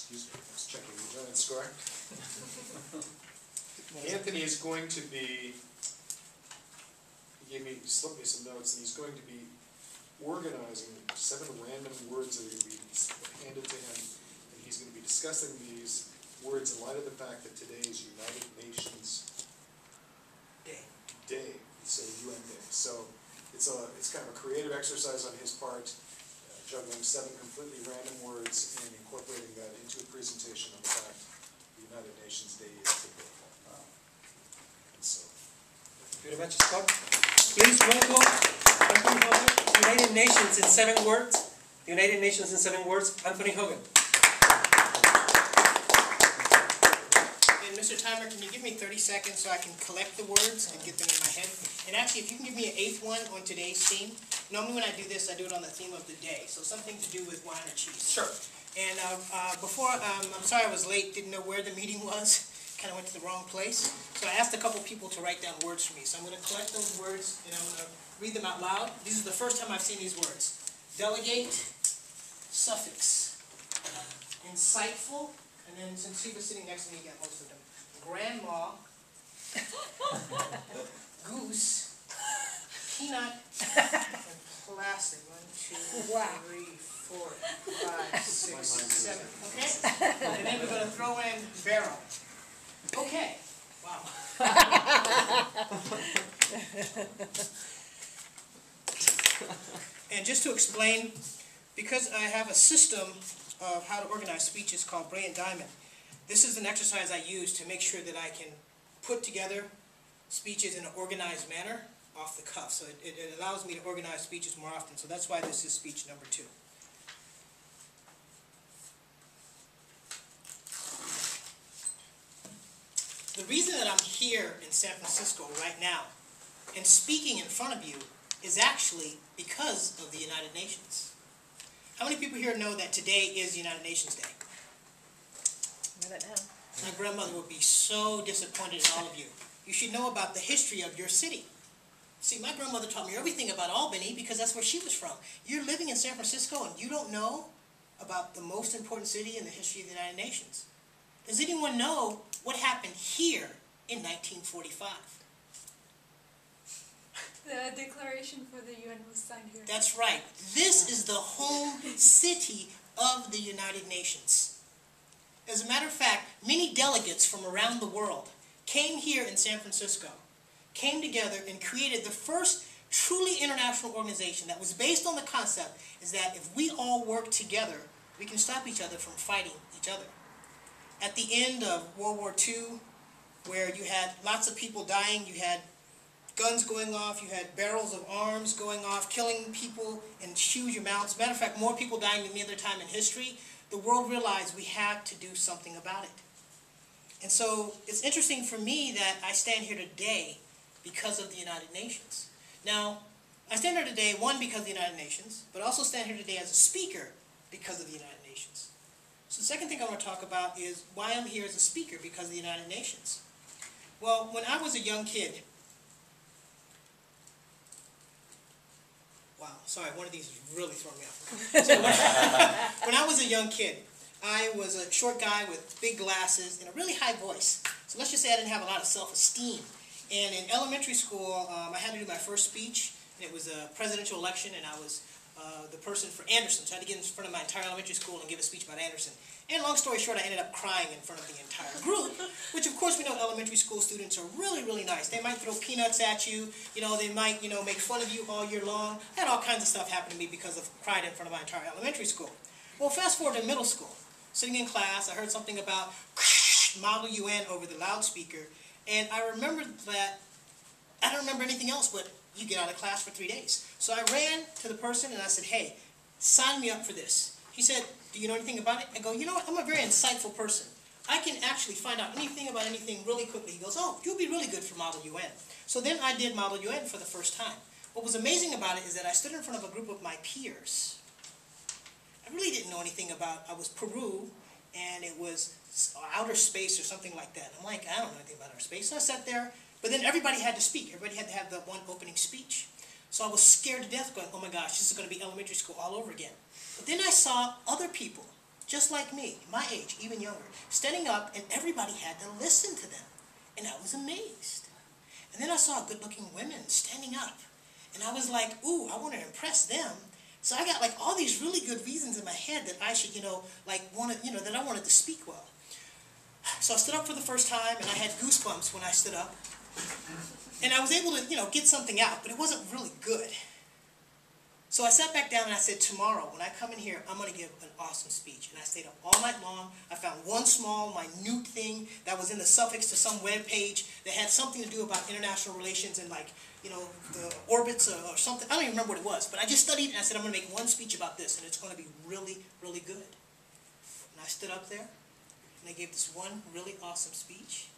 excuse me, I was checking the giant score. Anthony is going to be, he slipped me some notes, and he's going to be organizing 7 random words that are going to be handed to him, and he's going to be discussing these words in light of the fact that today is United Nations Day, so UN Day. So it's kind of a creative exercise on his part, juggling 7 completely random words and incorporating that into a presentation on the fact the United Nations Day is today. And so, Thank you very much, Scott. Please welcome United Nations in 7 words. United Nations in 7 words, Anthony Hogan. And Mr. Timer, can you give me 30 seconds so I can collect the words and get them in my head? And actually, if you can give me an 8th one on today's theme. Normally when I do this, I do it on the theme of the day. So something to do with wine or cheese. Sure. And before, I'm sorry I was late, didn't know where the meeting was. Kind of went to the wrong place. So I asked a couple people to write down words for me. So I'm going to collect those words and I'm going to read them out loud. This is the first time I've seen these words. Delegate, suffix, insightful, and then since he was sitting next to me, he got most of them. Grandma, goose, peanut, and plastic. 1, 2, 3, 4, 5, 6, 7. Okay? And then we're going to throw in barrel. Okay. Wow. And just to explain, because I have a system of how to organize speeches called Brilliant Diamond, this is an exercise I use to make sure that I can put together speeches in an organized manner off the cuff. So it allows me to organize speeches more often. So that's why this is speech number 2. The reason that I'm here in San Francisco right now and speaking in front of you is actually because of the United Nations. How many people here know that today is United Nations Day? I don't know. My grandmother would be so disappointed in all of you. You should know about the history of your city. See, my grandmother taught me everything about Albany because that's where she was from. You're living in San Francisco and you don't know about the most important city in the history of the United Nations. Does anyone know what happened here in 1945? The declaration for the UN was signed here. That's right. This is the home city of the United Nations. As a matter of fact, many delegates from around the world came here in San Francisco, came together and created the first truly international organization that was based on the concept is that if we all work together, we can stop each other from fighting each other. At the end of World War II, where you had lots of people dying, you had guns going off, you had barrels of arms going off, killing people in huge amounts. Matter of fact, more people dying than any other time in history. The world realized we have to do something about it. And so it's interesting for me that I stand here today because of the United Nations. Now, I stand here today, one, because of the United Nations, but also stand here today as a speaker because of the United Nations. So the second thing I want to talk about is why I'm here as a speaker because of the United Nations. Well, when I was a young kid, wow, sorry, one of these is really throwing me off. So when I was a young kid, I was a short guy with big glasses and a really high voice. So let's just say I didn't have a lot of self-esteem. And in elementary school, I had to do my first speech, and it was a presidential election, and I was the person for Anderson. So I had to get in front of my entire elementary school and give a speech about Anderson. And long story short, I ended up crying in front of the entire group, which of course we know elementary school students are really, really nice. They might throw peanuts at you, they might, make fun of you all year long. I had all kinds of stuff happen to me because of crying in front of my entire elementary school. Well, fast forward to middle school. Sitting in class, I heard something about Model UN over the loudspeaker, and I remembered that I don't remember anything else but you get out of class for 3 days. So I ran to the person and I said, hey, sign me up for this. He said, do you know anything about it? I go, you know what, I'm a very insightful person. I can actually find out anything about anything really quickly. He goes, oh, you'll be really good for Model UN. So then I did Model UN for the first time. What was amazing about it is that I stood in front of a group of my peers. I really didn't know anything about, I was Peru, and it was outer space or something like that. I'm like, I don't know anything about outer space. So I sat there, but then everybody had to speak. Everybody had to have the one opening speech. So I was scared to death going, oh my gosh, this is going to be elementary school all over again. But then I saw other people just like me, my age, even younger, standing up, and everybody had to listen to them. And I was amazed. And then I saw good-looking women standing up. And I was like, ooh, I want to impress them. So I got like all these really good reasons in my head that I should, that I wanted to speak well. So I stood up for the first time, and I had goosebumps when I stood up. And I was able to, get something out, but it wasn't really good. So I sat back down and I said, tomorrow, when I come in here, I'm going to give an awesome speech. And I stayed up all night long. I found one small, minute thing that was in the suffix to some web page that had something to do about international relations and the orbits or something. I don't even remember what it was, but I just studied and I said, I'm going to make one speech about this, and it's going to be really, really good. And I stood up there, and I gave this one really awesome speech,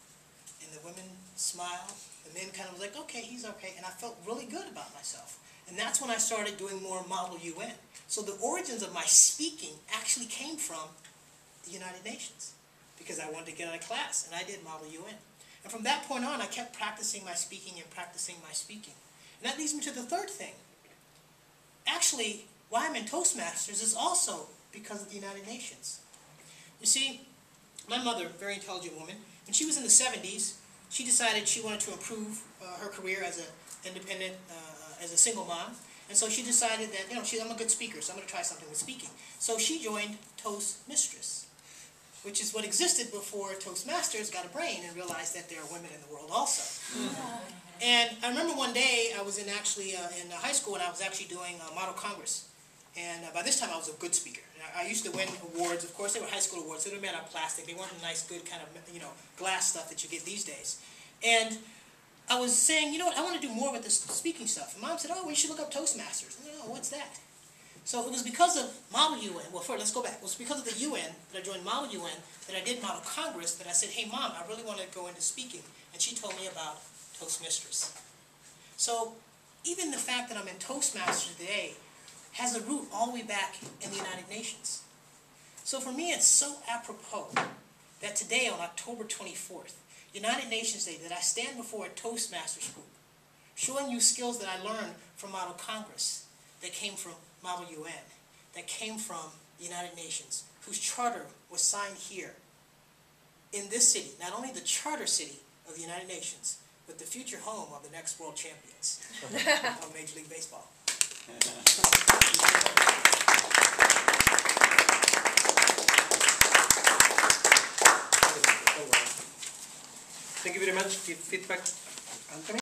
and the women smiled. The men kind of was like, okay, he's okay, and I felt really good about myself. And that's when I started doing more Model UN. So the origins of my speaking actually came from the United Nations, because I wanted to get out of class, and I did Model UN. And from that point on, I kept practicing my speaking and practicing my speaking. And that leads me to the third thing. Actually, why I'm in Toastmasters is also because of the United Nations. You see, my mother, very intelligent woman, when she was in the 70s, she decided she wanted to improve her career as an independent, as a single mom. And so she decided that, I'm a good speaker, so I'm going to try something with speaking. So she joined Toastmistress, which is what existed before Toastmasters got a brain and realized that there are women in the world also. And I remember one day I was in high school, and I was actually doing Model Congress. And by this time I was a good speaker. I used to win awards. Of course, they were high school awards. They were made out of plastic. They weren't the nice, good kind of, glass stuff that you get these days. And I was saying, I want to do more with this speaking stuff. And Mom said, oh, well, you should look up Toastmasters. I said, oh, what's that? So it was because of Model UN. Well, first, let's go back. It was because of the UN that I joined Model UN, that I did Model Congress, that I said, hey, Mom, I really want to go into speaking. And she told me about Toastmistress. So even the fact that I'm in Toastmasters today has a root all the way back in the United Nations. So for me, it's so apropos that today, on October 24th, United Nations Day, that I stand before a Toastmasters group, showing you skills that I learned from Model Congress, that came from Model UN, that came from the United Nations, whose charter was signed here in this city, not only the charter city of the United Nations, but the future home of the next world champions of Major League Baseball. Thank you very much. Give feedback, Anthony.